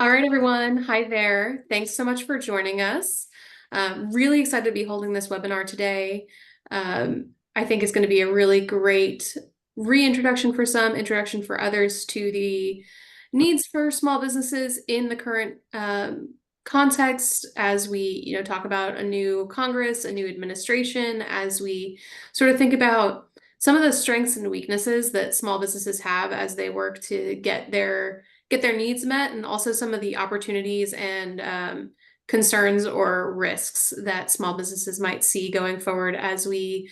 All right, everyone. Hi there. Thanks so much for joining us. Really excited to be holding this webinar today. I think it's going to be a really great reintroduction for some, introduction for others to the needs for small businesses in the current context as we, talk about a new Congress, a new administration, as we sort of think about some of the strengths and weaknesses that small businesses have as they work to get their needs met, and also some of the opportunities and concerns or risks that small businesses might see going forward as we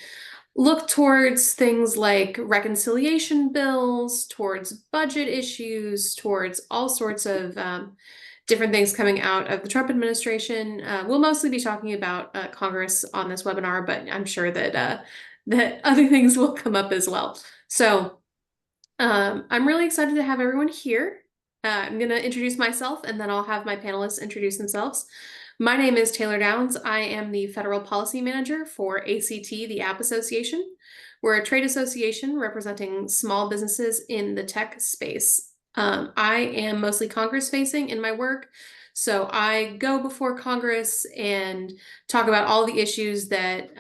look towards things like reconciliation bills, towards budget issues, towards all sorts of different things coming out of the Trump administration. We'll mostly be talking about Congress on this webinar, but I'm sure that that other things will come up as well. So I'm really excited to have everyone here. I'm going to introduce myself, and then I'll have my panelists introduce themselves. My name is Taylor Downs. I am the Federal Policy Manager for ACT, the App Association. We're a trade association representing small businesses in the tech space. I am mostly Congress-facing in my work, so I go before Congress and talk about all the issues that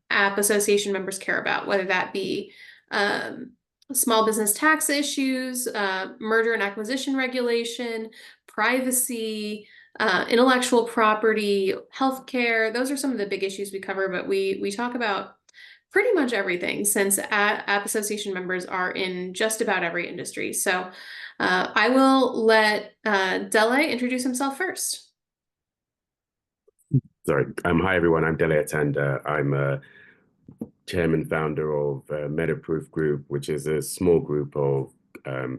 App Association members care about, whether that be small business tax issues, merger and acquisition regulation, privacy, intellectual property, healthcare. Those are some of the big issues we cover, but we talk about pretty much everything since App Association members are in just about every industry. So I will let Dele introduce himself first. Sorry. Hi, everyone. I'm Dele Atanda. I'm a chairman founder of MetaProof Group, which is a small group of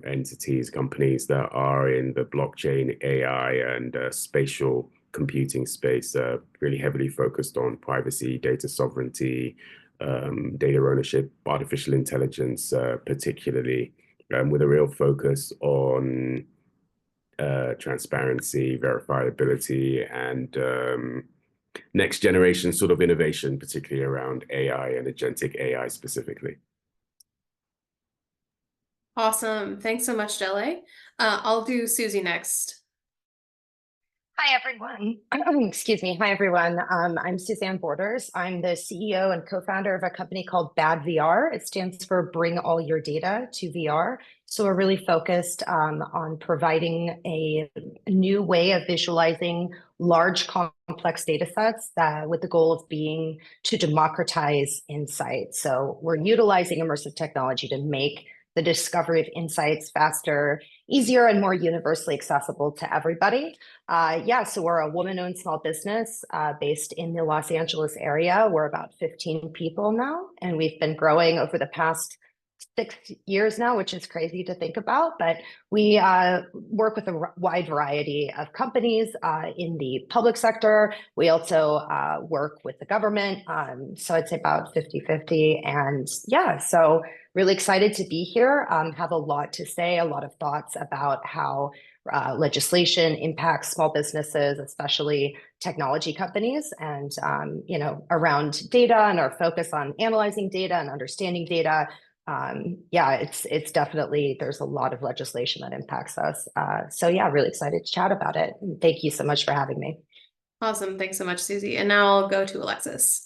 entities, companies that are in the blockchain, AI, and spatial computing space, really heavily focused on privacy, data sovereignty, data ownership, artificial intelligence, particularly, with a real focus on transparency, verifiability, and next generation sort of innovation, particularly around AI and agentic AI specifically. Awesome. Thanks so much, Dele. I'll do Susie next. Hi, everyone. Excuse me. Hi, everyone. I'm Suzanne Borders. I'm the CEO and co-founder of a company called Bad VR. It stands for Bring All Your Data to VR. So we're really focused on providing a new way of visualizing large, complex data sets with the goal of being to democratize insight. So we're utilizing immersive technology to make the discovery of insights faster, easier, and more universally accessible to everybody. So we're a woman-owned small business based in the Los Angeles area. We're about 15 people now, and we've been growing over the past 6 years now, which is crazy to think about. But we work with a wide variety of companies in the public sector. We also work with the government. So I'd say about 50-50. And so really excited to be here. Have a lot to say, a lot of thoughts about how legislation impacts small businesses, especially technology companies, and around data and our focus on analyzing data and understanding data. It's definitely, there's a lot of legislation that impacts us. Really excited to chat about it. And thank you so much for having me. Awesome. Thanks so much, Susie. And now I'll go to Alexis.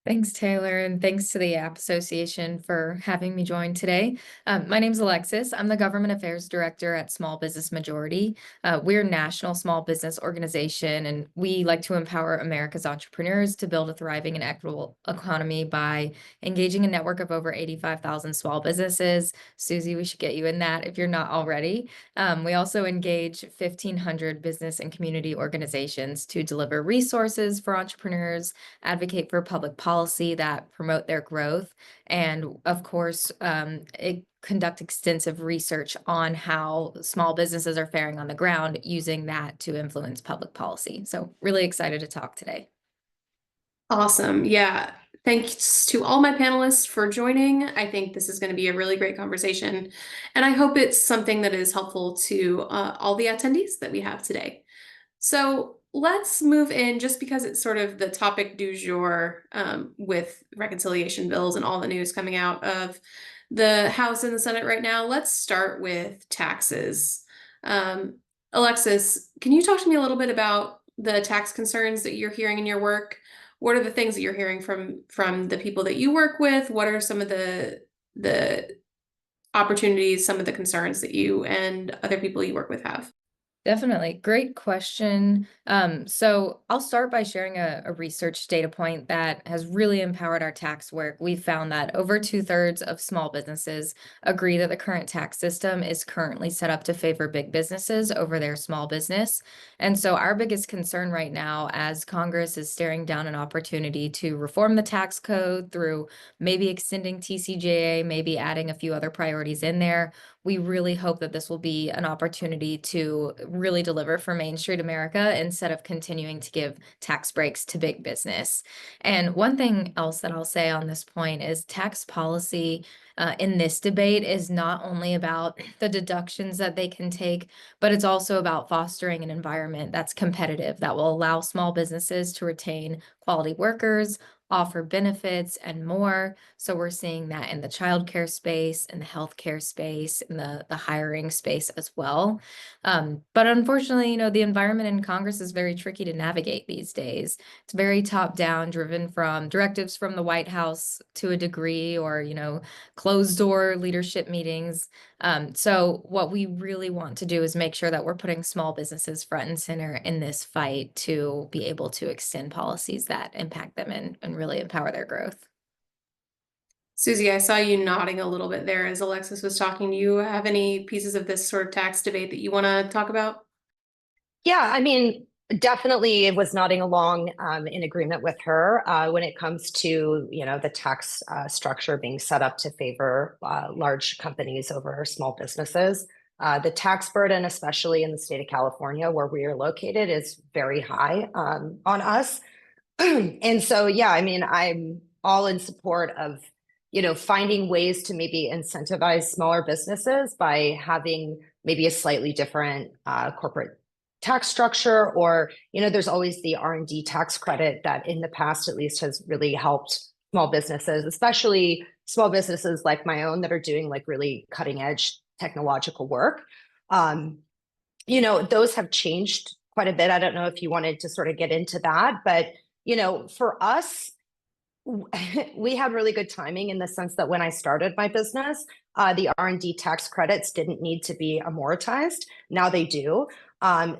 Thanks, Taylor, and thanks to the App Association for having me join today. My name's Alexis. I'm the Government Affairs Director at Small Business Majority. We're a national small business organization, and we like to empower America's entrepreneurs to build a thriving and equitable economy by engaging a network of over 85,000 small businesses. Susie, we should get you in that if you're not already. We also engage 1,500 business and community organizations to deliver resources for entrepreneurs, advocate for public policy that promote their growth, and of course, conduct extensive research on how small businesses are faring on the ground, using that to influence public policy. So really excited to talk today. Awesome. Yeah. Thanks to all my panelists for joining. I think this is going to be a really great conversation, and I hope it's something that is helpful to all the attendees that we have today. So let's move in, just because it's sort of the topic du jour, with reconciliation bills and all the news coming out of the House and the Senate right now. Let's start with taxes. Alexis, can you talk to me a little bit about the tax concerns that you're hearing in your work? What are the things that you're hearing from the people that you work with? What are some of the opportunities, some of the concerns that you and other people you work with have? Definitely. Great question. So I'll start by sharing a research data point that has really empowered our tax work. We've found that over 2/3 of small businesses agree that the current tax system is currently set up to favor big businesses over their small business. And so our biggest concern right now, as Congress is staring down an opportunity to reform the tax code through maybe extending TCJA, maybe adding a few other priorities in there, we really hope that this will be an opportunity to really deliver for Main Street America instead of continuing to give tax breaks to big business. And one thing else that I'll say on this point is tax policy in this debate is not only about the deductions that they can take, but it's also about fostering an environment that's competitive, that will allow small businesses to retain quality workers, offer benefits, and more. So we're seeing that in the childcare space, in the healthcare space, in the hiring space as well. But unfortunately, the environment in Congress is very tricky to navigate these days. It's very top down, driven from directives from the White House to a degree, or, closed door leadership meetings. So what we really want to do is make sure that we're putting small businesses front and center in this fight to be able to extend policies that impact them and really empower their growth. Susie, I saw you nodding a little bit there as Alexis was talking. Do you have any pieces of this sort of tax debate that you want to talk about? Yeah, I mean, definitely it was nodding along in agreement with her when it comes to, the tax structure being set up to favor large companies over small businesses. The tax burden, especially in the state of California, where we are located, is very high on us. And so, yeah, I mean, I'm all in support of, finding ways to maybe incentivize smaller businesses by having maybe a slightly different corporate tax structure, or, there's always the R&D tax credit that in the past, at least, has really helped small businesses, especially small businesses like my own that are doing like really cutting edge technological work. Those have changed quite a bit. I don't know if you wanted to sort of get into that, but for us, we had really good timing in the sense that when I started my business, the R&D tax credits didn't need to be amortized. Now they do.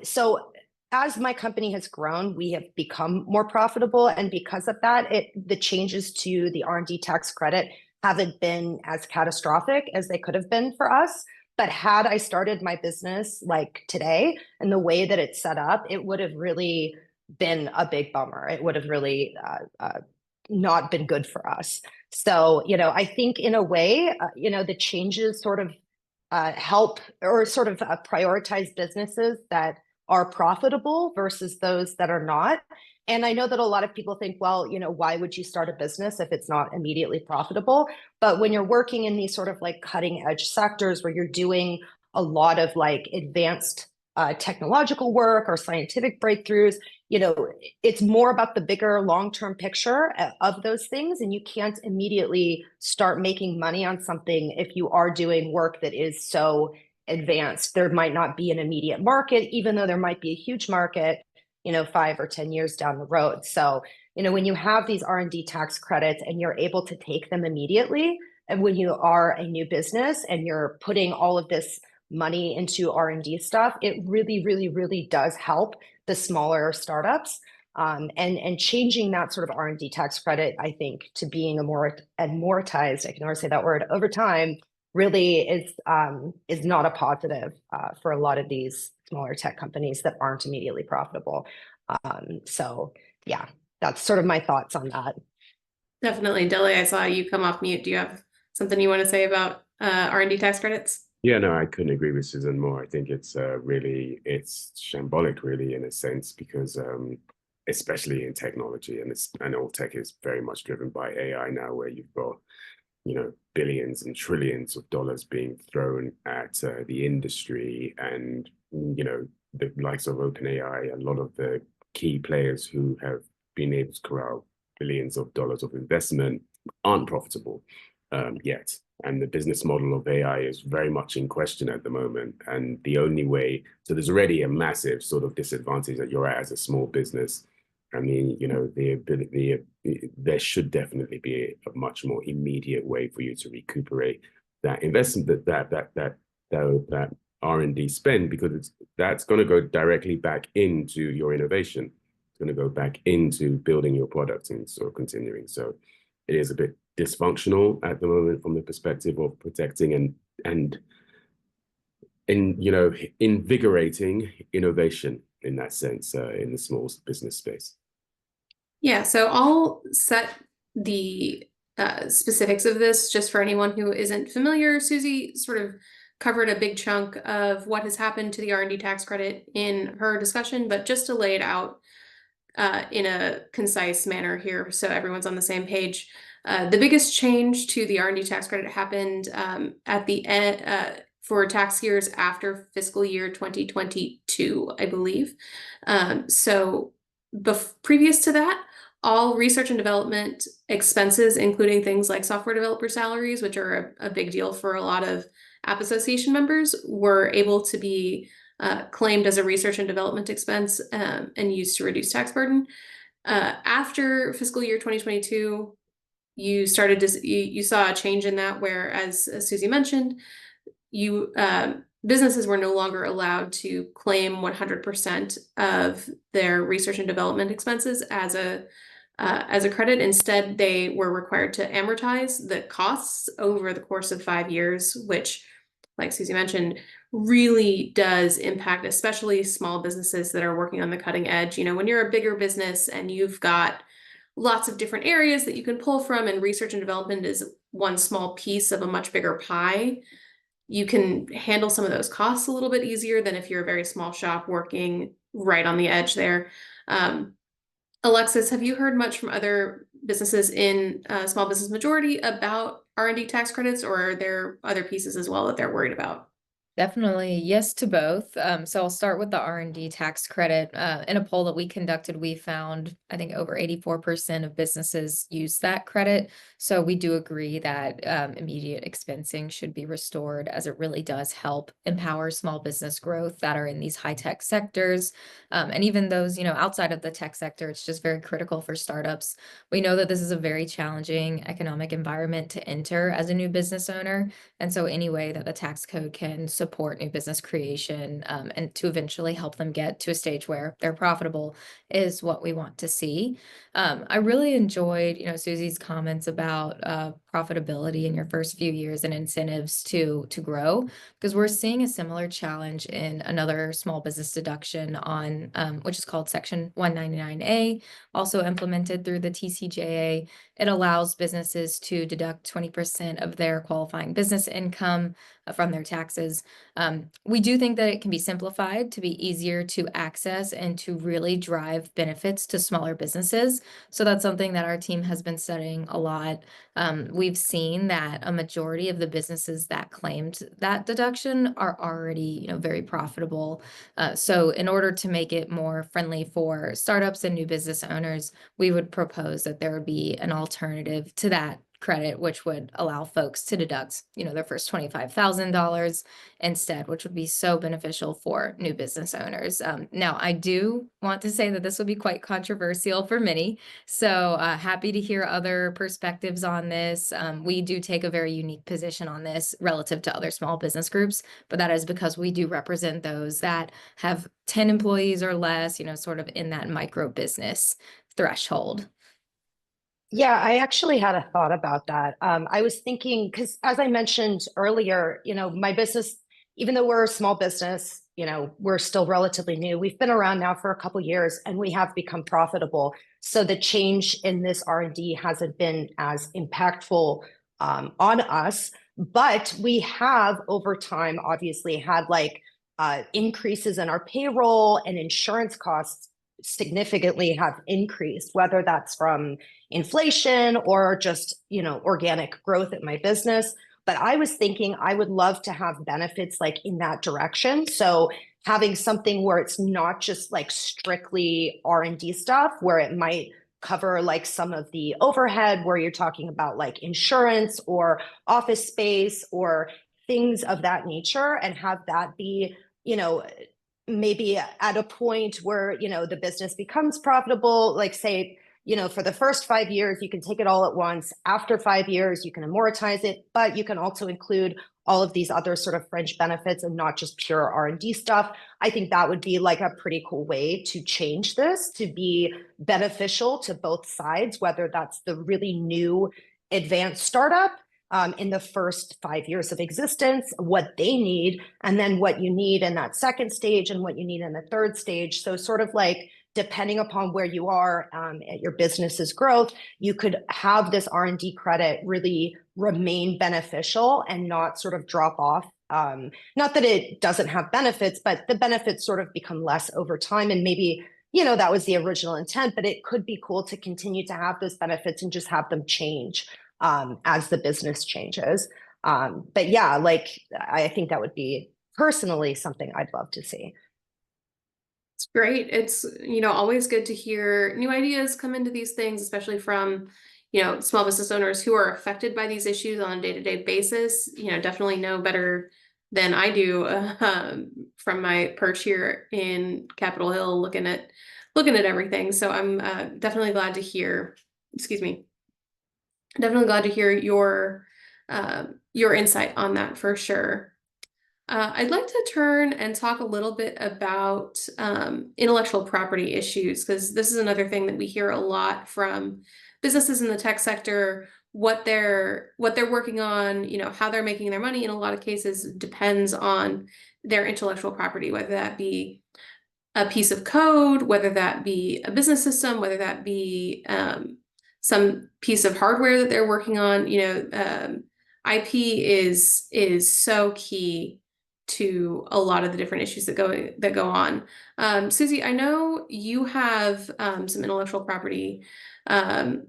So as my company has grown, we have become more profitable. And because of that, the changes to the R&D tax credit haven't been as catastrophic as they could have been for us. But had I started my business like today and the way that it's set up, it would have really been a big bummer. It would have really not been good for us. So, I think in a way, the changes sort of help or sort of prioritize businesses that are profitable versus those that are not. And I know that a lot of people think, well, why would you start a business if it's not immediately profitable? But when you're working in these sort of like cutting edge sectors where you're doing a lot of like advanced technological work or scientific breakthroughs, it's more about the bigger long-term picture of those things. And you can't immediately start making money on something if you are doing work that is so advanced. There might not be an immediate market, even though there might be a huge market, 5 or 10 years down the road. So, when you have these R&D tax credits and you're able to take them immediately, and when you are a new business and you're putting all of this money into R&D stuff, it really, really, really does help the smaller startups. And changing that sort of R&D tax credit, I think, to being a more amortized, I can never say that word, over time, really is not a positive for a lot of these smaller tech companies that aren't immediately profitable. So yeah, that's sort of my thoughts on that. Definitely. Deli, I saw you come off mute. Do you have something you want to say about R&D tax credits? Yeah, no, I couldn't agree with Susan more. I think it's it's shambolic, really, in a sense, because especially in technology, and all tech is very much driven by AI now, where you've got billions and trillions of dollars being thrown at the industry, and the likes of OpenAI, a lot of the key players who have been able to corral billions of dollars of investment aren't profitable yet. And the business model of AI is very much in question at the moment. And the only way, so there's already a massive sort of disadvantage that you're at as a small business. I mean, you know, there should definitely be a much more immediate way for you to recuperate that investment, that R&D spend, because that's going to go directly back into your innovation. It's going to go back into building your product and sort of continuing. So it is a bit dysfunctional at the moment from the perspective of protecting and you know, invigorating innovation in that sense in the small business space. Yeah, so I'll set the specifics of this just for anyone who isn't familiar. Susie sort of covered a big chunk of what has happened to the R&D tax credit in her discussion, but just to lay it out in a concise manner here so everyone's on the same page. The biggest change to the R&D tax credit happened at the end for tax years after fiscal year 2022, I believe. So previous to that, all research and development expenses, including things like software developer salaries, which are a big deal for a lot of app association members, were able to be claimed as a research and development expense and used to reduce tax burden. After fiscal year 2022, you saw a change in that, where, as Susie mentioned, businesses were no longer allowed to claim 100% of their research and development expenses as a credit. Instead, they were required to amortize the costs over the course of 5 years, which, like Susie mentioned, really does impact especially small businesses that are working on the cutting edge. You know, when you're a bigger business and you've got lots of different areas that you can pull from, and research and development is one small piece of a much bigger pie, you can handle some of those costs a little bit easier than if you're a very small shop working right on the edge there. Alexis, have you heard much from other businesses in Small Business Majority about R&D tax credits, or are there other pieces as well that they're worried about? Definitely yes to both. So I'll start with the R&D tax credit. In a poll that we conducted, we found, I think, over 84% of businesses use that credit. So we do agree that immediate expensing should be restored, as it really does help empower small business growth that are in these high-tech sectors. And even those, you know, outside of the tech sector, it's just very critical for startups. We know that this is a very challenging economic environment to enter as a new business owner. And so any way that the tax code can support new business creation and to eventually help them get to a stage where they're profitable is what we want to see. I really enjoyed, you know, Susie's comments about profitability in your first few years and incentives to grow, because we're seeing a similar challenge in another small business deduction on which is called Section 199A, also implemented through the TCJA. It allows businesses to deduct 20% of their qualifying business income from their taxes. We do think that it can be simplified to be easier to access and to really drive benefits to smaller businesses. So that's something that our team has been studying a lot. We've seen that a majority of the businesses that claimed that deduction are already, you know, very profitable. So in order to make it more friendly for startups and new business owners, we would propose that there would be an alternative to that credit, which would allow folks to deduct, you know, their first $25,000 instead, which would be so beneficial for new business owners. Now, I do want to say that this will be quite controversial for many, so happy to hear other perspectives on this. We do take a very unique position on this relative to other small business groups, but that is because we do represent those that have 10 employees or less, you know, sort of in that micro business threshold. Yeah, I actually had a thought about that. I was thinking, because as I mentioned earlier, you know, my business, even though we're a small business, you know, we're still relatively new. We've been around now for a couple of years, and we have become profitable. So the change in this R&D hasn't been as impactful on us, but we have over time obviously had like increases in our payroll, and insurance costs significantly have increased, whether that's from inflation or just, you know, organic growth at my business. But I was thinking I would love to have benefits like in that direction. So having something where it's not just like strictly R&D stuff, where it might cover like some of the overhead, where you're talking about like insurance or office space or things of that nature, and have that be, maybe at a point where, the business becomes profitable, like say, for the first 5 years, you can take it all at once. After 5 years, you can amortize it, but you can also include all of these other sort of fringe benefits and not just pure R&D stuff. I think that would be like a pretty cool way to change this to be beneficial to both sides, whether that's the really new advanced startup in the first 5 years of existence, what they need, and then what you need in that second stage and what you need in the third stage. So sort of like, depending upon where you are at your business's growth, you could have this R&D credit really remain beneficial and not sort of drop off. Not that it doesn't have benefits, but the benefits sort of become less over time. And maybe, that was the original intent, but it could be cool to continue to have those benefits and just have them change as the business changes. But yeah, like I think that would be personally something I'd love to see. It's great. It's, always good to hear new ideas come into these things, especially from, small business owners who are affected by these issues on a day-to-day basis. Definitely know better than I do from my perch here in Capitol Hill, looking at everything. So I'm definitely glad to hear, excuse me, definitely glad to hear your insight on that for sure. I'd like to turn and talk a little bit about intellectual property issues, because this is another thing that we hear a lot from businesses in the tech sector. What they're working on, how they're making their money in a lot of cases depends on their intellectual property, whether that be a piece of code, whether that be a business system, whether that be some piece of hardware that they're working on. IP is so key to a lot of the different issues that go on. Susie, I know you have some intellectual property, and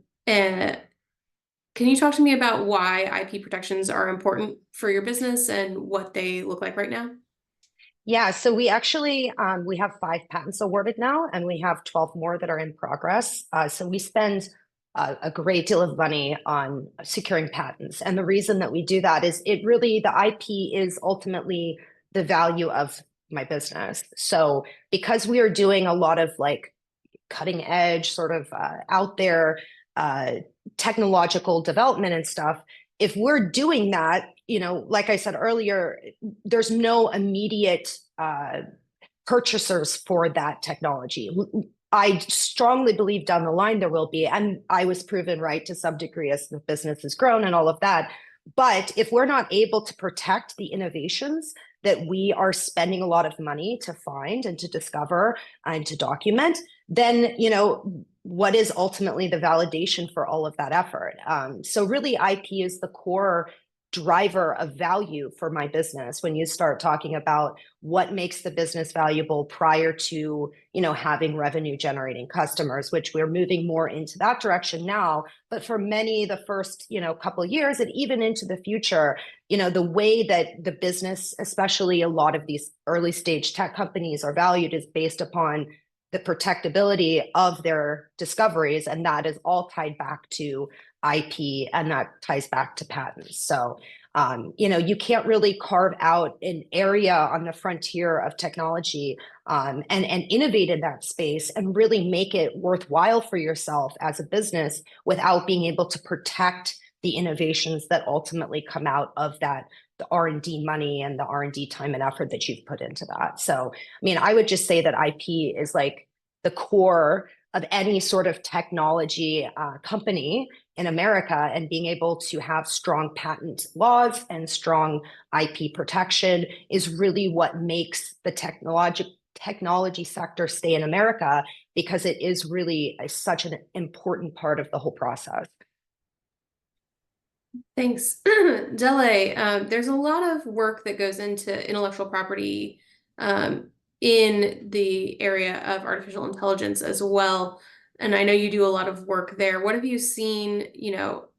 can you talk to me about why IP protections are important for your business and what they look like right now? Yeah, so we actually we have 5 patents awarded now, and we have 12 more that are in progress. So we spend a great deal of money on securing patents, and the reason that we do that is the IP is ultimately the value of my business. So because we are doing a lot of like cutting edge, sort of out there technological development and stuff, if we're doing that, like I said earlier, there's no immediate purchasers for that technology. I strongly believe down the line there will be, and I was proven right to some degree as the business has grown and all of that. But if we're not able to protect the innovations that we are spending a lot of money to find and to discover and to document, then, what is ultimately the validation for all of that effort? So really, IP is the core driver of value for my business. When you start talking about what makes the business valuable prior to, having revenue generating customers, which we're moving more into that direction now. But for many, the first, couple of years and even into the future, the way that the business, especially a lot of these early stage tech companies, are valued is based upon the protectability of their discoveries. And that is all tied back to IP, and that ties back to patents. So, you can't really carve out an area on the frontier of technology and innovate in that space and really make it worthwhile for yourself as a business without being able to protect the innovations that ultimately come out of that, the R&D money and the R&D time and effort that you've put into that. So, I would just say that IP is like the core of any sort of technology company in America, and being able to have strong patent laws and strong IP protection is really what makes the technology sector stay in America, because it is really such an important part of the whole process. Thanks. Dele, there's a lot of work that goes into intellectual property in the area of artificial intelligence as well. And I know you do a lot of work there. What have you seen,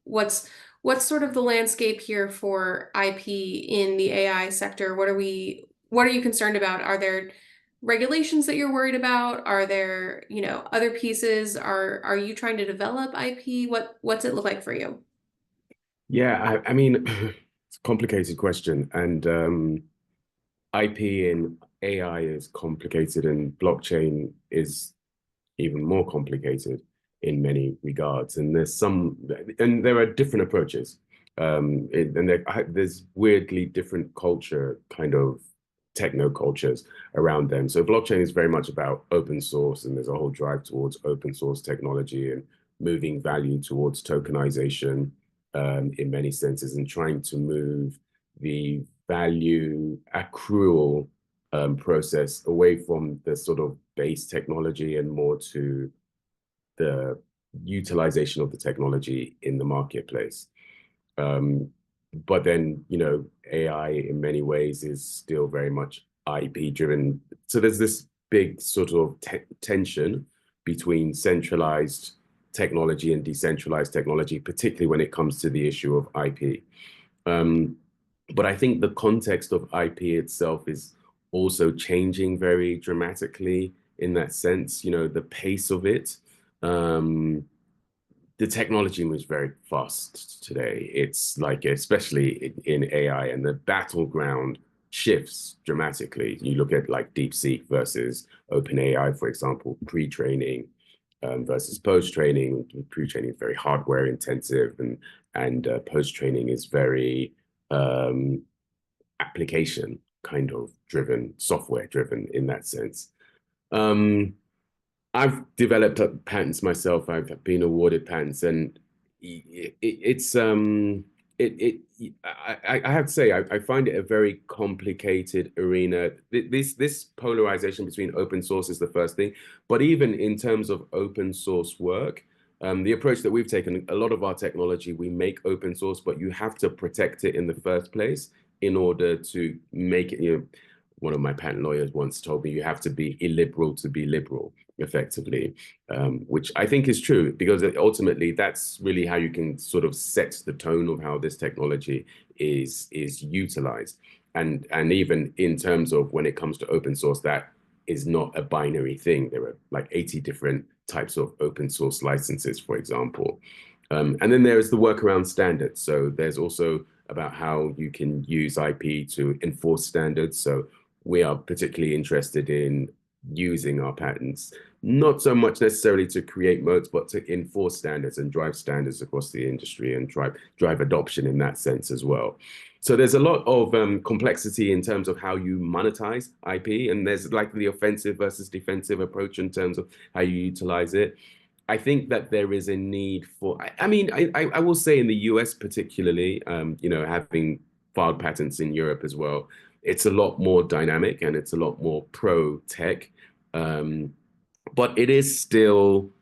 what's sort of the landscape here for IP in the AI sector? What are we what are you concerned about? Are there regulations that you're worried about? Are there, other pieces? Are you trying to develop IP? What's it look like for you? Yeah, I mean, it's a complicated question, and IP in AI is complicated, and blockchain is even more complicated in many regards. And there are different approaches, and there's weirdly different culture, kind of techno cultures around them. So blockchain is very much about open source, and there's a whole drive towards open source technology and moving value towards tokenization, in many senses, and trying to move the value accrual process away from the sort of base technology and more to the utilization of the technology in the marketplace. But then, AI in many ways is still very much IP driven. So there's this big sort of tension between centralized technology and decentralized technology, particularly when it comes to the issue of IP. But I think the context of IP itself is also changing very dramatically in that sense. The pace of it. The technology moves very fast today. It's like, especially in AI, and the battleground shifts dramatically. You look at like DeepSeek versus OpenAI, for example, pre-training versus post-training. Pre-training is very hardware intensive, and post-training is very application kind of driven, software driven in that sense. I've developed patents myself. I've been awarded patents, and it's I have to say I find it a very complicated arena. This polarization between open source is the first thing, but even in terms of open source work, the approach that we've taken, a lot of our technology we make open source, but you have to protect it in the first place in order to make it. One of my patent lawyers once told me you have to be illiberal to be liberal, effectively, which I think is true, because ultimately that's really how you can sort of set the tone of how this technology is utilized. And even in terms of when it comes to open source, that is not a binary thing. There are like 80 different types of open source licenses, for example. And then there is the workaround standards. So there's also about how you can use IP to enforce standards. So we are particularly interested in using our patents, not so much necessarily to create moats, but to enforce standards and drive standards across the industry and drive adoption in that sense as well. So there's a lot of complexity in terms of how you monetize IP, and there's like the offensive versus defensive approach in terms of how you utilize it. I think that there is a need for, I will say in the US particularly, having filed patents in Europe as well, it's a lot more dynamic and it's a lot more pro-tech. But it is still,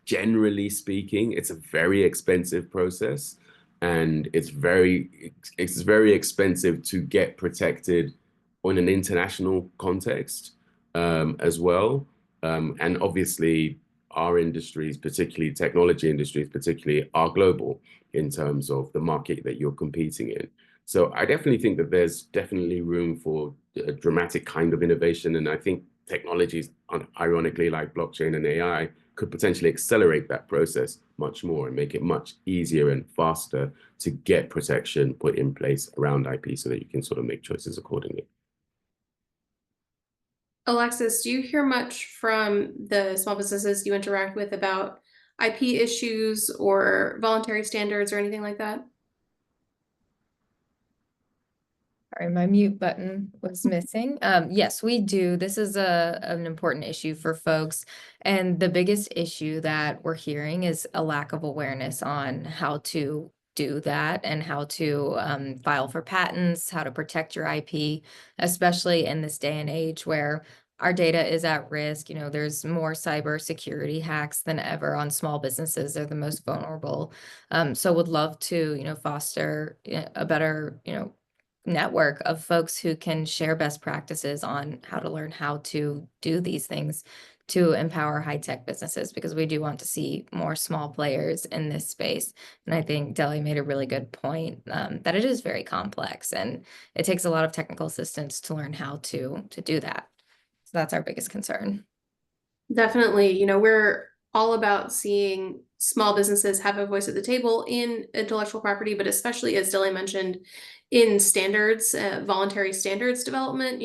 generally speaking, it's a very expensive process, and it's very expensive to get protected on an international context, as well. And obviously, our industries, particularly technology industries, particularly, are global in terms of the market that you're competing in. So I definitely think that there's definitely room for a dramatic kind of innovation. And I think technologies, ironically, like blockchain and AI, could potentially accelerate that process much more and make it much easier and faster to get protection put in place around IP so that you can sort of make choices accordingly. Alexis, do you hear much from the small businesses you interact with about IP issues or voluntary standards or anything like that? Sorry, my mute button was missing. Yes, we do. This is an important issue for folks. And the biggest issue that we're hearing is a lack of awareness on how to do that and how to file for patents, how to protect your IP, especially in this day and age where our data is at risk. There's more cybersecurity hacks than ever on small businesses. They're the most vulnerable. So would love to, foster a better, network of folks who can share best practices on how to learn how to do these things to empower high-tech businesses, because we do want to see more small players in this space. And I think Deli made a really good point, that it is very complex and it takes a lot of technical assistance to learn how to do that. So that's our biggest concern. Definitely. We're all about seeing small businesses have a voice at the table in intellectual property, but especially, as Deli mentioned, in standards, voluntary standards development.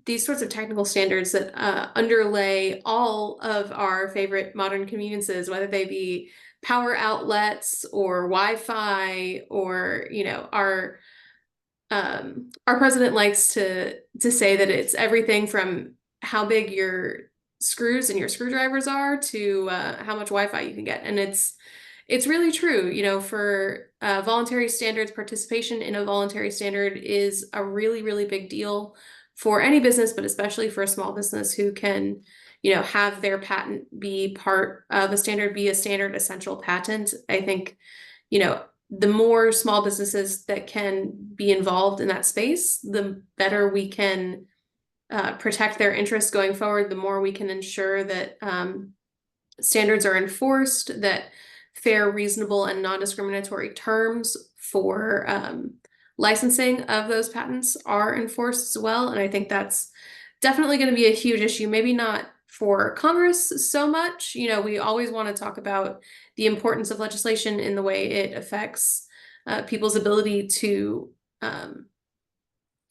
These sorts of technical standards that underlay all of our favorite modern conveniences, whether they be power outlets or Wi-Fi, or our president likes to say that it's everything from how big your screws and your screwdrivers are to how much Wi-Fi you can get, and it's really true. For voluntary standards, participation in a voluntary standard is a really, really big deal for any business, but especially for a small business who can, have their patent be part of a standard, be a standard essential patent. I think, the more small businesses that can be involved in that space, the better we can protect their interests going forward, the more we can ensure that standards are enforced, that fair, reasonable, and non-discriminatory terms for licensing of those patents are enforced as well. And I think that's definitely going to be a huge issue, maybe not for Congress so much. We always want to talk about the importance of legislation in the way it affects people's ability to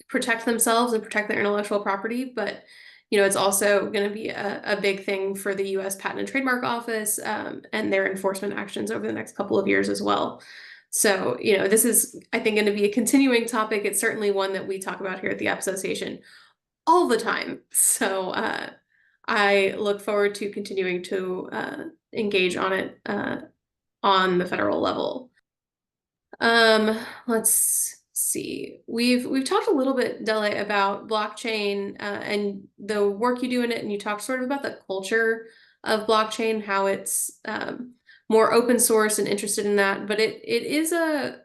protect themselves and protect their intellectual property. But it's also going to be a big thing for the U.S. Patent and Trademark Office and their enforcement actions over the next couple of years as well. So, this is, I think, going to be a continuing topic. It's certainly one that we talk about here at the App Association all the time. So I look forward to continuing to engage on it on the federal level. Let's see. We've talked a little bit, Dele, about blockchain and the work you do in it, and you talked sort of about the culture of blockchain, how it's more open source and interested in that. But it is an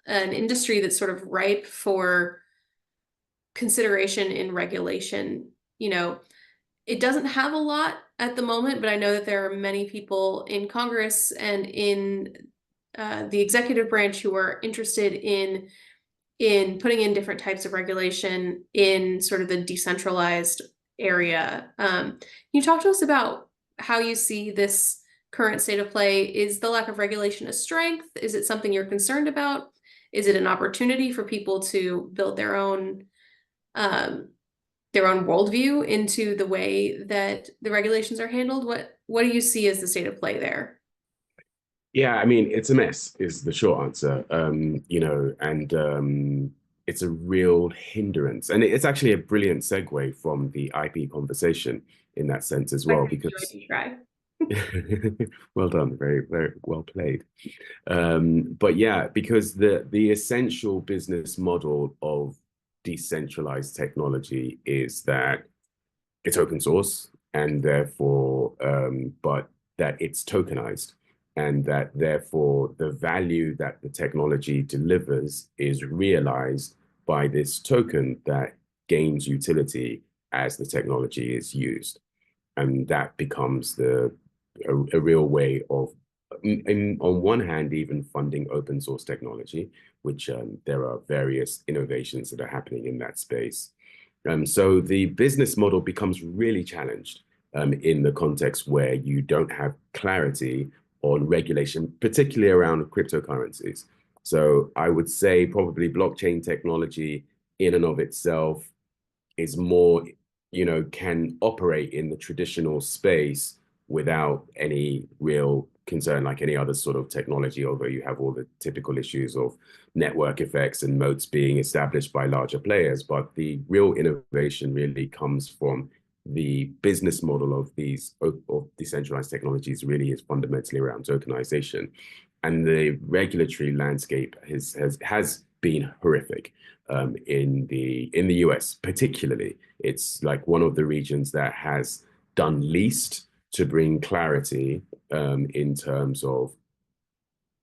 industry that's sort of ripe for consideration in regulation. It doesn't have a lot at the moment, but I know that there are many people in Congress and in the executive branch who are interested in putting in different types of regulation in sort of the decentralized area. Can you talk to us about how you see this current state of play? Is the lack of regulation a strength? Is it something you're concerned about? Is it an opportunity for people to build their own worldview into the way that the regulations are handled? What do you see as the state of play there? Yeah, I mean, it's a mess is the short answer. It's a real hindrance. And it's actually a brilliant segue from the IP conversation in that sense as well, because well done, very, very well played. But yeah, because the essential business model of decentralized technology is that it's open source, and therefore, but that it's tokenized, and that therefore the value that the technology delivers is realized by this token that gains utility as the technology is used. And that becomes a real way of, on one hand, even funding open source technology, which there are various innovations that are happening in that space. So the business model becomes really challenged in the context where you don't have clarity on regulation, particularly around cryptocurrencies. So I would say probably blockchain technology in and of itself is more, can operate in the traditional space without any real concern like any other sort of technology, although you have all the typical issues of network effects and moats being established by larger players. But the real innovation really comes from the business model of these of decentralized technologies really is fundamentally around tokenization. And the regulatory landscape has been horrific in the US particularly. It's like one of the regions that has done least to bring clarity in terms of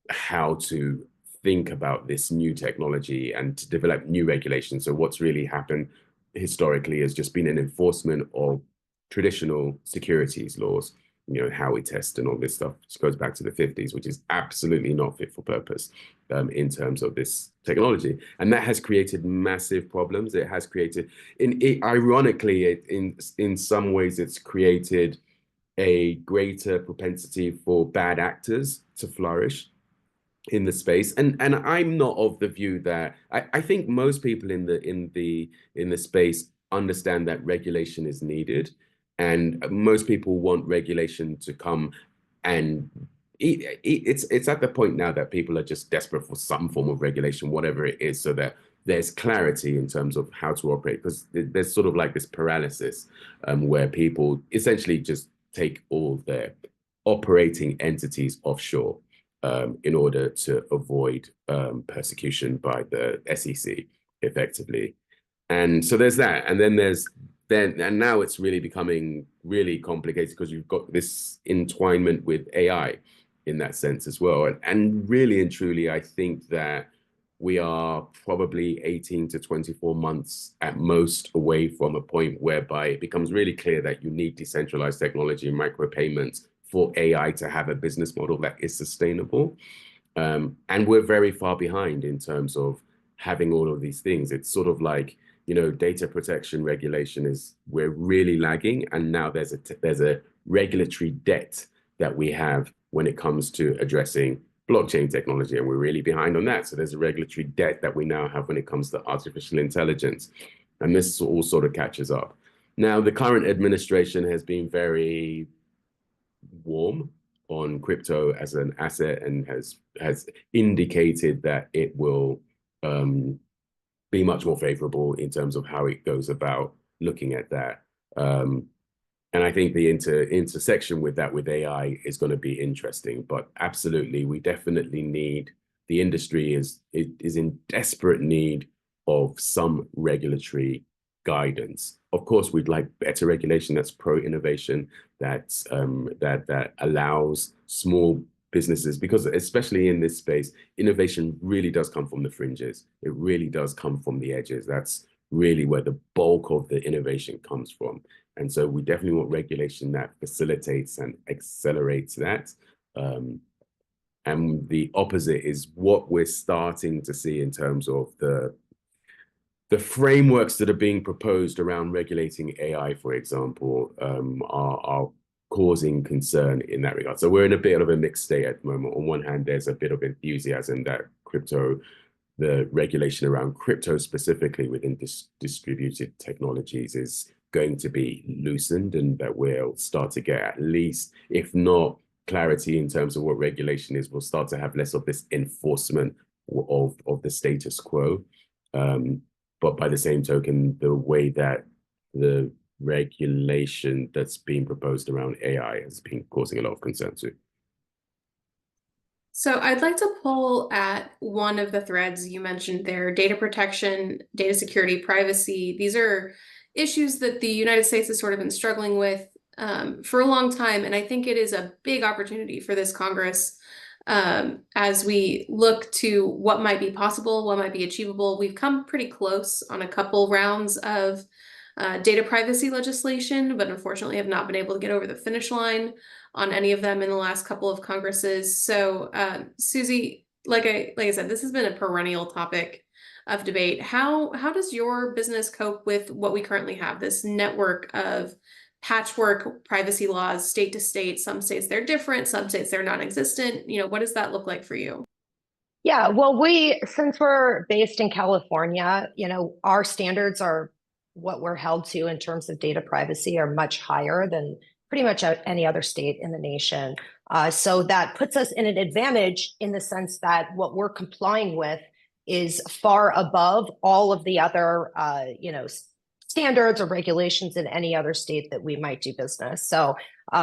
how to think about this new technology and to develop new regulations. So what's really happened historically has just been an enforcement of traditional securities laws, how we test and all this stuff, which goes back to the 50s, which is absolutely not fit for purpose in terms of this technology. And that has created massive problems. It has created, ironically, in some ways, it's created a greater propensity for bad actors to flourish in the space. And I'm not of the view that I think most people in the space understand that regulation is needed, and most people want regulation to come, and it's at the point now that people are just desperate for some form of regulation, whatever it is, so that there's clarity in terms of how to operate, because there's sort of like this paralysis where people essentially just take all their operating entities offshore in order to avoid persecution by the SEC effectively. And so there's that. And then and now it's really becoming really complicated because you've got this entwinement with AI in that sense as well. And really and truly, I think that we are probably 18 to 24 months at most away from a point whereby it becomes really clear that you need decentralized technology and micropayments for AI to have a business model that is sustainable. And we're very far behind in terms of having all of these things. It's sort of like, data protection regulation we're really lagging. And now there's a regulatory debt that we have when it comes to addressing blockchain technology, and we're really behind on that. So there's a regulatory debt that we now have when it comes to artificial intelligence. And this all sort of catches up. Now, the current administration has been very warm on crypto as an asset and has indicated that it will be much more favorable in terms of how it goes about looking at that. And I think the intersection with that with AI is going to be interesting. But absolutely, we definitely need, the industry is in desperate need of some regulatory guidance. Of course, we'd like better regulation that's pro-innovation, that allows small businesses, because especially in this space, innovation really does come from the fringes. It really does come from the edges. That's really where the bulk of the innovation comes from. And so we definitely want regulation that facilitates and accelerates that. And the opposite is what we're starting to see in terms of the frameworks that are being proposed around regulating AI, for example, are causing concern in that regard. So we're in a bit of a mixed state at the moment. On one hand, there's a bit of enthusiasm that the regulation around crypto specifically within distributed technologies is going to be loosened, and that we'll start to get, at least, if not clarity in terms of what regulation is, we'll start to have less of this enforcement of the status quo. But by the same token, the way that the regulation that's being proposed around AI has been causing a lot of concern too. So I'd like to pull at one of the threads you mentioned there: data protection, data security, privacy. These are issues that the United States has sort of been struggling with for a long time. And I think it is a big opportunity for this Congress as we look to what might be possible, what might be achievable. We've come pretty close on a couple rounds of data privacy legislation, but unfortunately have not been able to get over the finish line on any of them in the last couple of Congresses. So Susie, like I said, this has been a perennial topic of debate. How does your business cope with what we currently have, this network of patchwork privacy laws, state to state? Some states they're different, some states they're non-existent. What does that look like for you? Yeah, well, since we're based in California, our standards are what we're held to in terms of data privacy are much higher than pretty much any other state in the nation. So that puts us in an advantage in the sense that what we're complying with is far above all of the other, standards or regulations in any other state that we might do business. So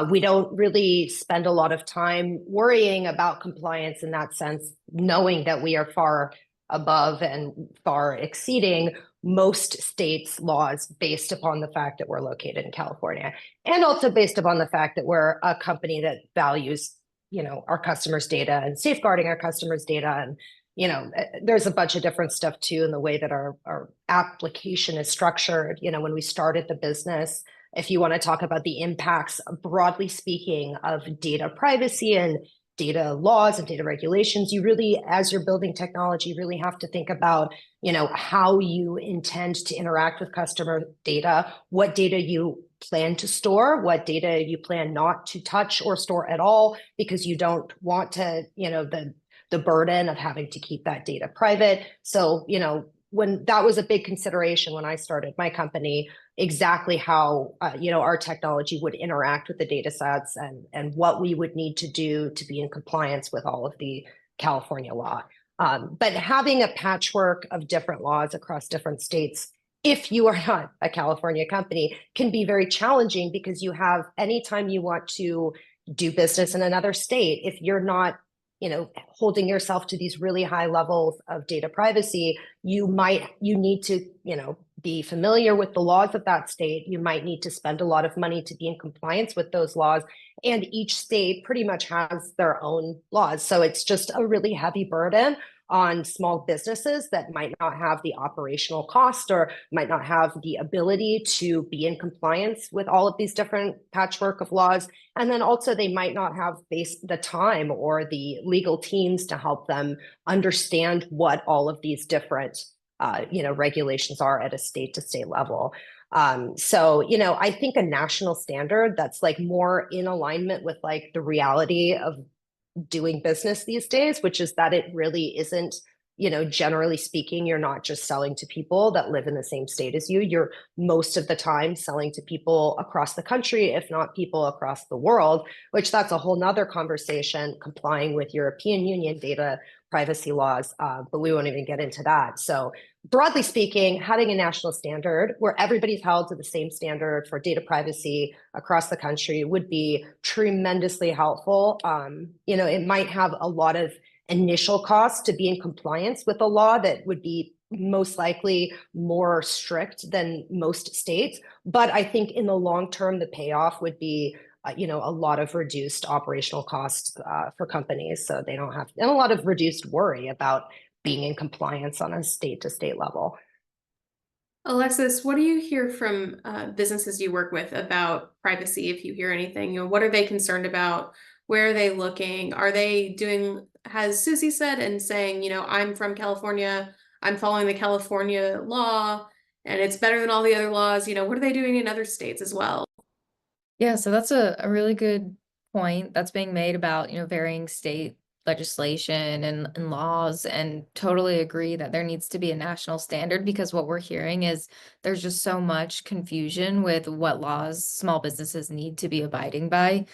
we don't really spend a lot of time worrying about compliance in that sense, knowing that we are far above and far exceeding most states' laws based upon the fact that we're located in California, and also based upon the fact that we're a company that values, our customers' data and safeguarding our customers' data. And there's a bunch of different stuff too in the way that our application is structured. When we started the business, if you want to talk about the impacts, broadly speaking, of data privacy and data laws and data regulations, you really, as you're building technology, really have to think about, how you intend to interact with customer data, what data you plan to store, what data you plan not to touch or store at all, because you don't want to, the burden of having to keep that data private. So, when that was a big consideration when I started my company, exactly how our technology would interact with the data sets and what we would need to do to be in compliance with all of the California law. But having a patchwork of different laws across different states, if you are not a California company, can be very challenging, because you have, anytime you want to do business in another state, if you're not holding yourself to these really high levels of data privacy, you need to, be familiar with the laws of that state. You might need to spend a lot of money to be in compliance with those laws. And each state pretty much has their own laws. So it's just a really heavy burden on small businesses that might not have the operational cost or might not have the ability to be in compliance with all of these different patchwork of laws. And then also they might not have the time or the legal teams to help them understand what all of these different regulations are at a state to state level. So, I think a national standard that's like more in alignment with like the reality of doing business these days, which is that it really isn't, generally speaking, you're not just selling to people that live in the same state as you. You're most of the time selling to people across the country, if not people across the world, which that's a whole nother conversation, complying with European Union data privacy laws, but we won't even get into that. So broadly speaking, having a national standard where everybody's held to the same standard for data privacy across the country would be tremendously helpful. It might have a lot of initial costs to be in compliance with a law that would be most likely more strict than most states. But I think in the long term, the payoff would be a lot of reduced operational costs for companies, so they don't have, and a lot of reduced worry about being in compliance on a state to state level. Alexis, what do you hear from businesses you work with about privacy? If you hear anything, what are they concerned about? Where are they looking? Are they doing, has Susie said and saying, I'm from California, I'm following the California law, and it's better than all the other laws. What are they doing in other states as well? Yeah, so that's a really good point that's being made about, varying state legislation and laws, and totally agree that there needs to be a national standard, because what we're hearing is there's just so much confusion with what laws small businesses need to be abiding by.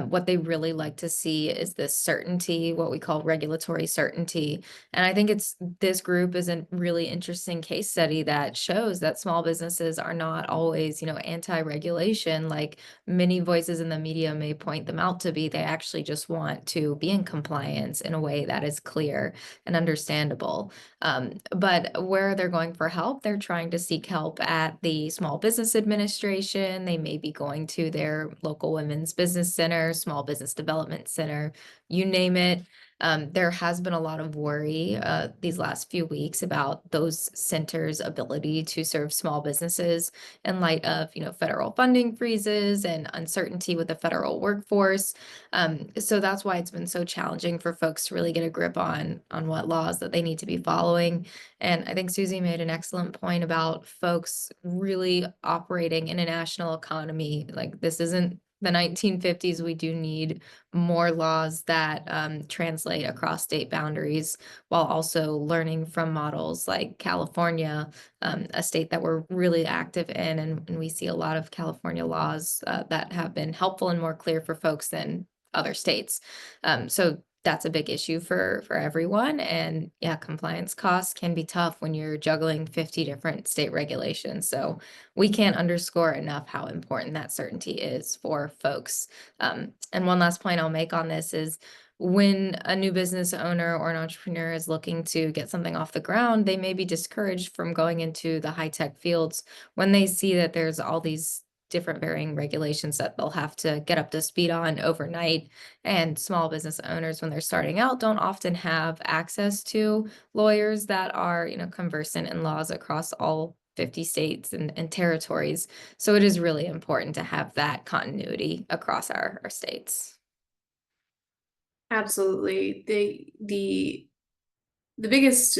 What they really like to see is this certainty, what we call regulatory certainty. And I think this group is a really interesting case study that shows that small businesses are not always, anti-regulation like many voices in the media may point them out to be. They actually just want to be in compliance in a way that is clear and understandable. But where they're going for help, they're trying to seek help at the Small Business Administration. They may be going to their local women's business center, small business development center, you name it. There has been a lot of worry these last few weeks about those centers' ability to serve small businesses in light of, federal funding freezes and uncertainty with the federal workforce. So that's why it's been so challenging for folks to really get a grip on what laws that they need to be following. And I think Susie made an excellent point about folks really operating in a national economy. Like, this isn't the 1950s. We do need more laws that translate across state boundaries, while also learning from models like California, a state that we're really active in. And we see a lot of California laws that have been helpful and more clear for folks than other states. So that's a big issue for everyone. And yeah, compliance costs can be tough when you're juggling 50 different state regulations. So we can't underscore enough how important that certainty is for folks. And one last point I'll make on this is, when a new business owner or an entrepreneur is looking to get something off the ground, they may be discouraged from going into the high-tech fields when they see that there's all these different varying regulations that they'll have to get up to speed on overnight. And small business owners, when they're starting out, don't often have access to lawyers that are, conversant in laws across all 50 states and territories. So it is really important to have that continuity across our states. Absolutely. The biggest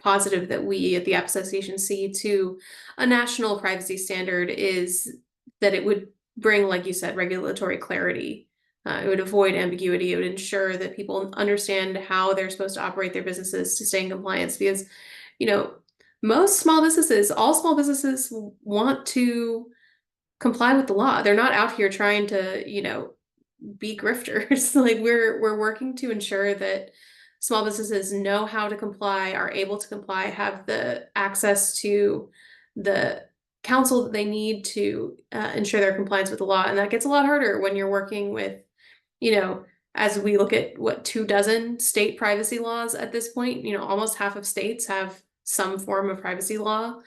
positive that we at the App Association see to a national privacy standard is that it would bring, like you said, regulatory clarity. It would avoid ambiguity. It would ensure that people understand how they're supposed to operate their businesses to stay in compliance. Because, you know, most small businesses, all small businesses want to comply with the law. They're not out here trying to, you know, be grifters. Like we're working to ensure that small businesses know how to comply, are able to comply, have the access to the counsel that they need to ensure their compliance with the law. And that gets a lot harder when you're working with, you know, as we look at what 24 state privacy laws at this point, you know, almost half of states have some form of privacy law,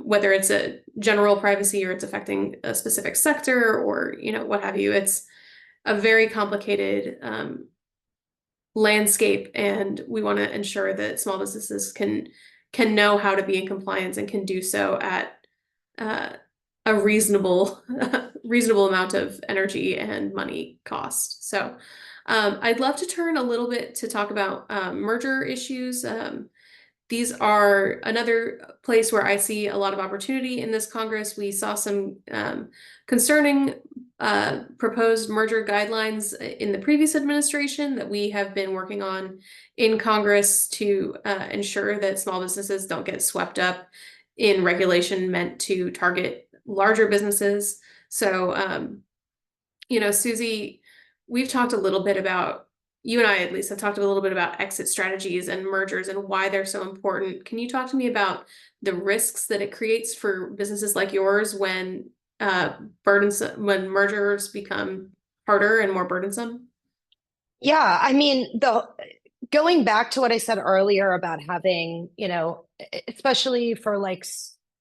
whether it's a general privacy or it's affecting a specific sector or, you know, what have you. It's a very complicated landscape, and we want to ensure that small businesses can know how to be in compliance and can do so at a reasonable reasonable amount of energy and money cost. So I'd love to turn a little bit to talk about merger issues. These are another place where I see a lot of opportunity in this Congress. We saw some concerning proposed merger guidelines in the previous administration that we have been working on in Congress to ensure that small businesses don't get swept up in regulation meant to target larger businesses. So, you know, Susie, we've talked a little bit about, you and I at least have talked a little bit about exit strategies and mergers and why they're so important. Can you talk to me about the risks that it creates for businesses like yours when burdensome, when mergers become harder and more burdensome? Yeah, I mean, going back to what I said earlier about having, you know, especially for like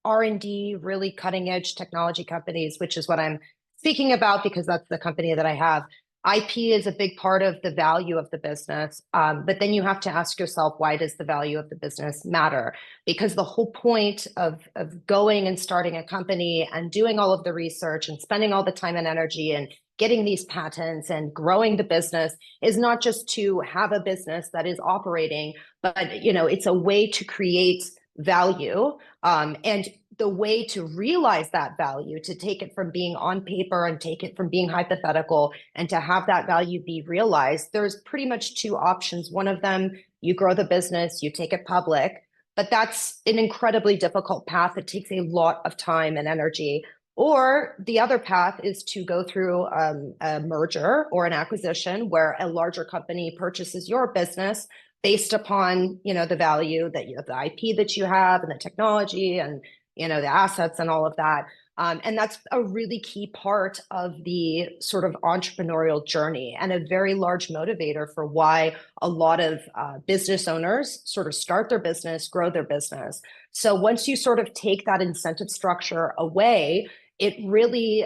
R&D, really cutting edge technology companies, which is what I'm speaking about because that's the company that I have. IP is a big part of the value of the business. But then you have to ask yourself, why does the value of the business matter? Because the whole point of going and starting a company and doing all of the research and spending all the time and energy and getting these patents and growing the business is not just to have a business that is operating, but, you know, it's a way to create value. And the way to realize that value, to take it from being on paper and take it from being hypothetical and to have that value be realized, there's pretty much two options. One of them, you grow the business, you take it public, but that's an incredibly difficult path. It takes a lot of time and energy. Or the other path is to go through a merger or an acquisition where a larger company purchases your business based upon, you know, the value that you have, the IP that you have and the technology and, you know, the assets and all of that. And that's a really key part of the sort of entrepreneurial journey and a very large motivator for why a lot of business owners sort of start their business, grow their business. So once you sort of take that incentive structure away, it really,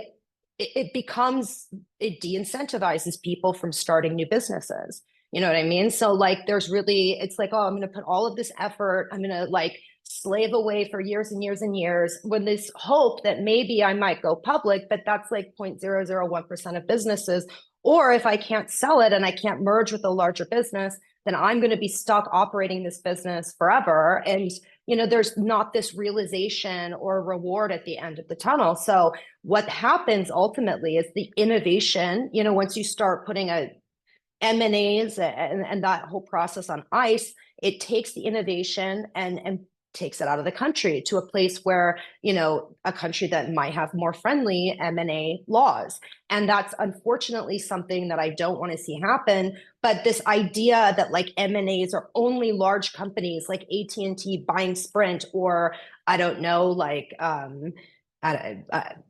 it de-incentivizes people from starting new businesses. You know what I mean? So like, there's really, it's like, oh, I'm going to put all of this effort. I'm going to like slave away for years and years and years with this hope that maybe I might go public, but that's like 0.001% of businesses. Or if I can't sell it and I can't merge with a larger business, then I'm going to be stuck operating this business forever. And, you know, there's not this realization or reward at the end of the tunnel. So what happens ultimately is the innovation, you know, once you start putting M&As and that whole process on ice, it takes the innovation and takes it out of the country to a place where, you know, a country that might have more friendly M&A laws. And that's unfortunately something that I don't want to see happen. But this idea that like M&As are only large companies like AT&T buying Sprint, or I don't know, like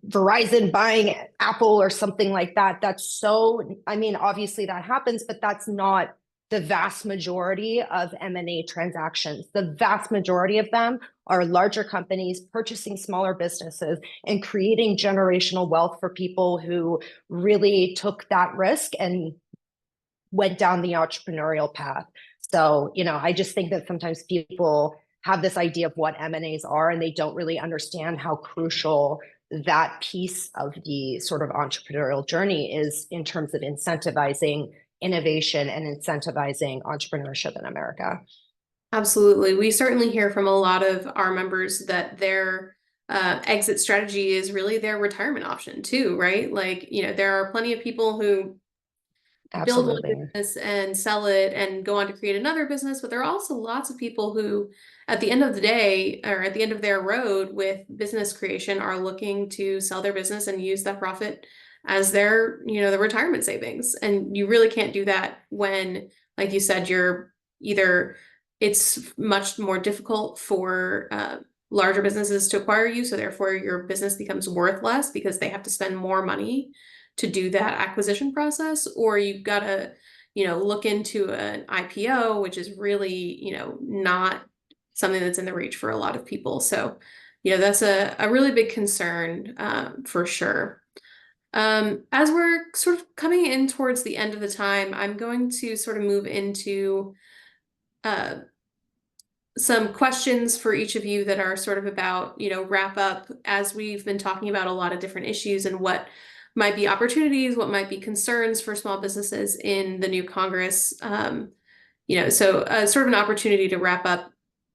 Verizon buying Apple or something like that. That's so, I mean, obviously that happens, but that's not the vast majority of M&A transactions. The vast majority of them are larger companies purchasing smaller businesses and creating generational wealth for people who really took that risk and went down the entrepreneurial path. So, you know, I just think that sometimes people have this idea of what M&As are, and they don't really understand how crucial that piece of the sort of entrepreneurial journey is in terms of incentivizing innovation and incentivizing entrepreneurship in America. Absolutely. We certainly hear from a lot of our members that their exit strategy is really their retirement option too, right? Like, there are plenty of people who build one Absolutely. business and sell it and go on to create another business, but there are also lots of people who, at the end of the day, or at the end of their road with business creation, are looking to sell their business and use that profit as their, the retirement savings. And you really can't do that when, like you said, it's much more difficult for larger businesses to acquire you. So therefore your business becomes worth less because they have to spend more money to do that acquisition process, or you've got to, look into an IPO, which is really, not something that's in the reach for a lot of people. So, that's a really big concern for sure. As we're sort of coming in towards the end of the time, I'm going to sort of move into some questions for each of you that are sort of about, wrap up, as we've been talking about a lot of different issues and what might be opportunities, what might be concerns for small businesses in the new Congress. So sort of an opportunity to wrap up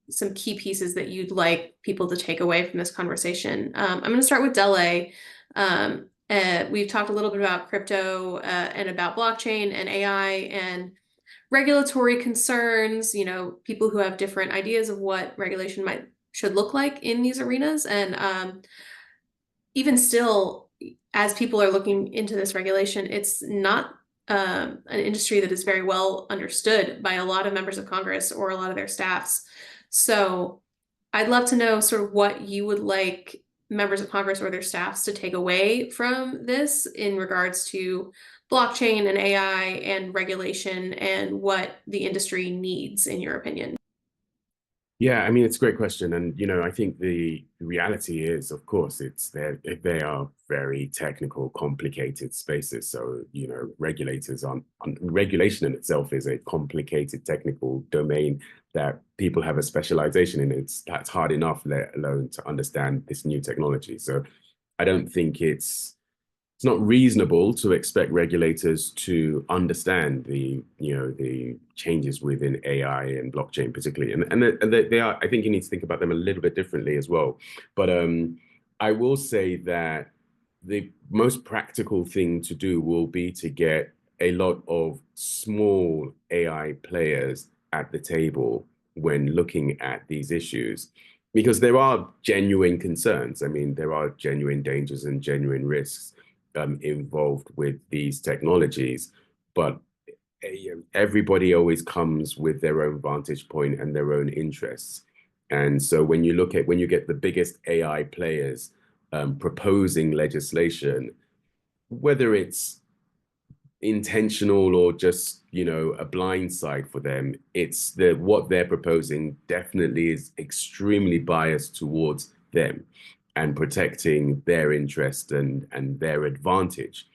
some key pieces that you'd like people to take away from this conversation. I'm going to start with Dele. We've talked a little bit about crypto and about blockchain and AI and regulatory concerns, people who have different ideas of what regulation should look like in these arenas. And even still, as people are looking into this regulation, it's not an industry that is very well understood by a lot of members of Congress or a lot of their staffs. So I'd love to know sort of what you would like members of Congress or their staffs to take away from this in regards to blockchain and AI and regulation and what the industry needs, in your opinion. Yeah, I mean, it's a great question. And, I think the reality is, of course, they are very technical, complicated spaces. So, regulation in itself is a complicated technical domain that people have a specialization in. That's hard enough, let alone to understand this new technology. So I don't think it's not reasonable to expect regulators to understand the changes within AI and blockchain particularly, and they are. I think you need to think about them a little bit differently as well. But I will say that the most practical thing to do will be to get a lot of small AI players at the table when looking at these issues, because there are genuine concerns. I mean, there are genuine dangers and genuine risks involved with these technologies, but everybody always comes with their own vantage point and their own interests. And so when you get the biggest AI players proposing legislation, whether it's intentional or just a blind side for them, it's what they're proposing definitely is extremely biased towards them and protecting their interest and their advantage.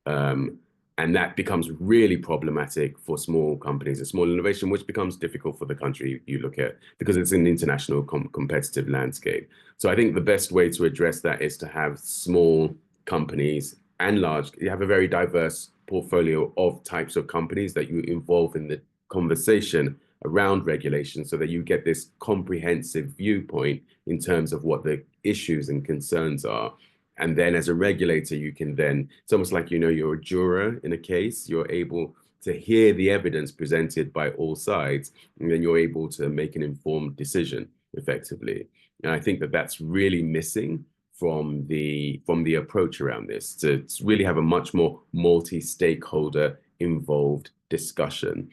And that becomes really problematic for small companies and small innovation, which becomes difficult for the country you look at, because it's an international competitive landscape. So I think the best way to address that is to have small companies and large. You have a very diverse portfolio of types of companies that you involve in the conversation around regulation, so that you get this comprehensive viewpoint in terms of what the issues and concerns are. And then as a regulator, you can then, it's almost like, you're a juror in a case. You're able to hear the evidence presented by all sides, and then you're able to make an informed decision effectively. And I think that that's really missing from the approach around this, to really have a much more multi-stakeholder involved discussion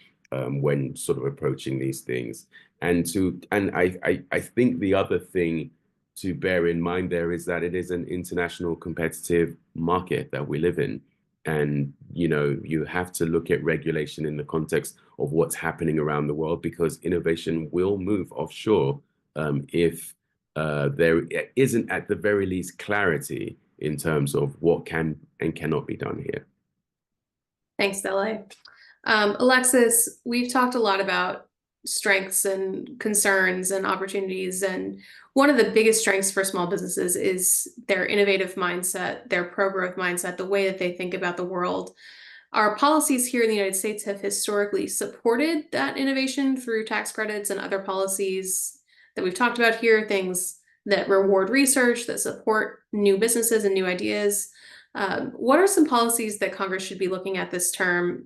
when sort of approaching these things. And I think the other thing to bear in mind there is that it is an international competitive market that we live in. And, you have to look at regulation in the context of what's happening around the world, because innovation will move offshore if there isn't, at the very least, clarity in terms of what can and cannot be done here. Thanks, Dele. Alexis, we've talked a lot about strengths and concerns and opportunities. And one of the biggest strengths for small businesses is their innovative mindset, their pro-growth mindset, the way that they think about the world. Our policies here in the United States have historically supported that innovation through tax credits and other policies that we've talked about here, things that reward research, that support new businesses and new ideas. What are some policies that Congress should be looking at this term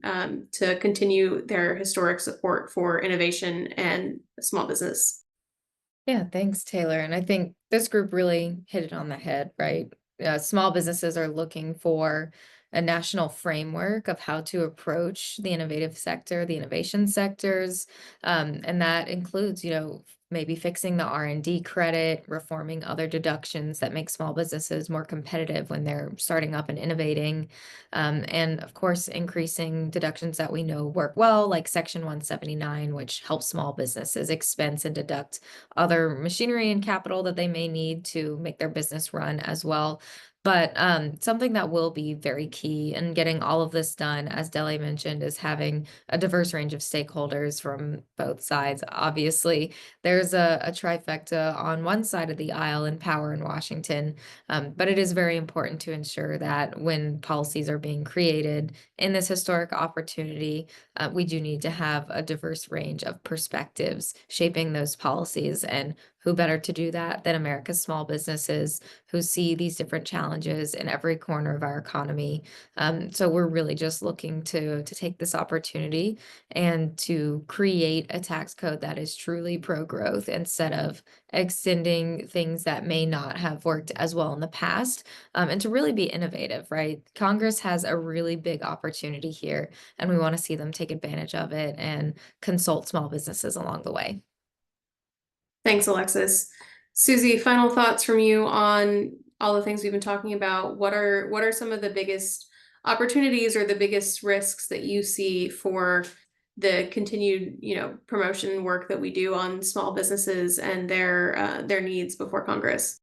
to continue their historic support for innovation and small business? Yeah, thanks, Taylor. And I think this group really hit it on the head, right? Small businesses are looking for a national framework of how to approach the innovative sector, the innovation sectors, and that includes, maybe fixing the R&D credit, reforming other deductions that make small businesses more competitive when they're starting up and innovating, and of course, increasing deductions that we know work well, like Section 179, which helps small businesses expense and deduct other machinery and capital that they may need to make their business run as well. But something that will be very key in getting all of this done, as Dele mentioned, is having a diverse range of stakeholders from both sides. Obviously, there's a trifecta on one side of the aisle in power in Washington, but it is very important to ensure that when policies are being created in this historic opportunity, we do need to have a diverse range of perspectives shaping those policies. And who better to do that than America's small businesses who see these different challenges in every corner of our economy. So we're really just looking to take this opportunity and to create a tax code that is truly pro-growth instead of extending things that may not have worked as well in the past, and to really be innovative, right? Congress has a really big opportunity here, and we want to see them take advantage of it and consult small businesses along the way. Thanks, Alexis. Susie, final thoughts from you on all the things we've been talking about. What are some of the biggest opportunities or the biggest risks that you see for the continued, promotion work that we do on small businesses and their needs before Congress?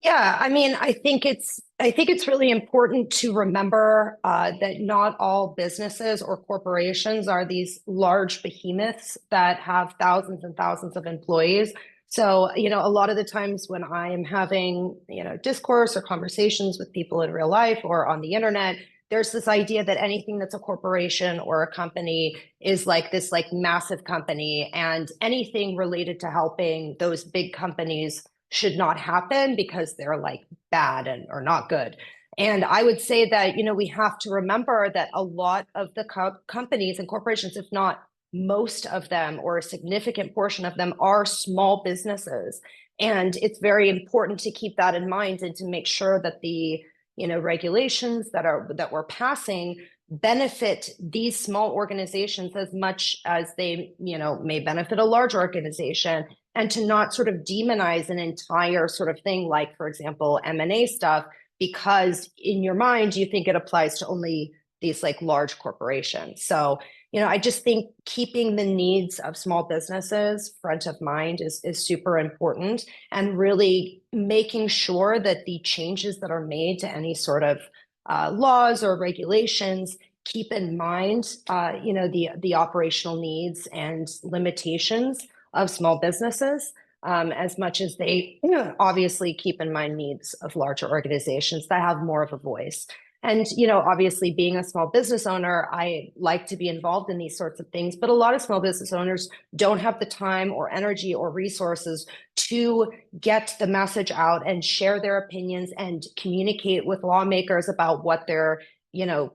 Yeah, I mean, I think it's really important to remember that not all businesses or corporations are these large behemoths that have thousands and thousands of employees. So, a lot of the times when I am having, discourse or conversations with people in real life or on the internet, there's this idea that anything that's a corporation or a company is like this like massive company, and anything related to helping those big companies should not happen because they're like bad or not good. And I would say that, we have to remember that a lot of the companies and corporations, if not most of them or a significant portion of them, are small businesses. And it's very important to keep that in mind and to make sure that the, regulations that we're passing benefit these small organizations as much as they, may benefit a large organization, and to not sort of demonize an entire sort of thing, like, for example, M&A stuff, because in your mind, you think it applies to only these like large corporations. So, I just think keeping the needs of small businesses front of mind is super important, and really making sure that the changes that are made to any sort of laws or regulations keep in mind, the operational needs and limitations of small businesses, as much as they obviously keep in mind needs of larger organizations that have more of a voice. And, obviously being a small business owner, I like to be involved in these sorts of things, but a lot of small business owners don't have the time or energy or resources to get the message out and share their opinions and communicate with lawmakers about what they're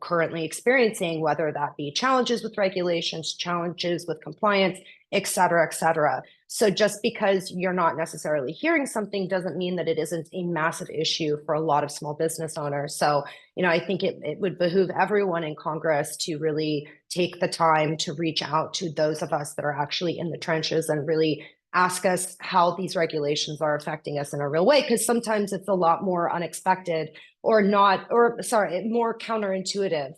currently experiencing, whether that be challenges with regulations, challenges with compliance, et cetera, et cetera. So just because you're not necessarily hearing something doesn't mean that it isn't a massive issue for a lot of small business owners. So, I think it would behoove everyone in Congress to really take the time to reach out to those of us that are actually in the trenches and really ask us how these regulations are affecting us in a real way, because sometimes it's a lot more unexpected or more counterintuitive.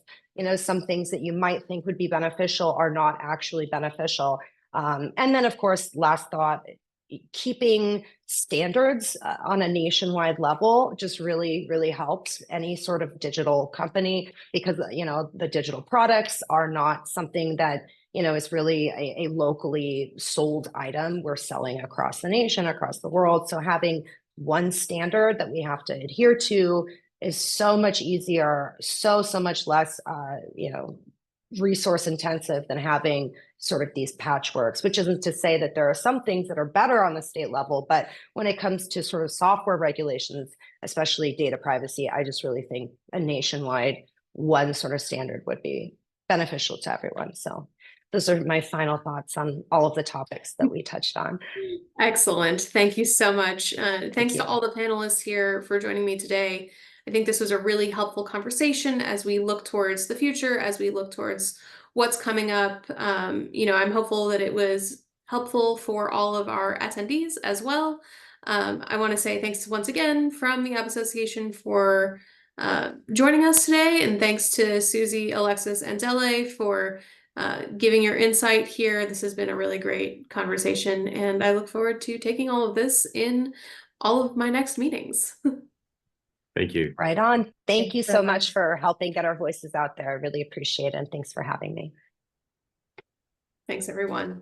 Some things that you might think would be beneficial are not actually beneficial. And then, of course, last thought, keeping standards on a nationwide level just really, really helps any sort of digital company, because, the digital products are not something that is really a locally sold item we're selling across the nation, across the world. So having one standard that we have to adhere to is so much easier, so much less, resource intensive than having sort of these patchworks, which isn't to say that there are some things that are better on the state level, but when it comes to sort of software regulations, especially data privacy, I just really think a nationwide one sort of standard would be beneficial to everyone. So those are my final thoughts on all of the topics that we touched on. Excellent. Thank you so much. Thanks you. to all the panelists here for joining me today. I think this was a really helpful conversation as we look towards the future, as we look towards what's coming up. I'm hopeful that it was helpful for all of our attendees as well. I want to say thanks once again from the App Association for joining us today, and thanks to Susie, Alexis, and Dele for giving your insight here. This has been a really great conversation, and I look forward to taking all of this in all of my next meetings. Thank you. Right on. Thank Thanks you so so much. much for helping get our voices out there. I really appreciate it. And thanks for having me. Thanks, everyone.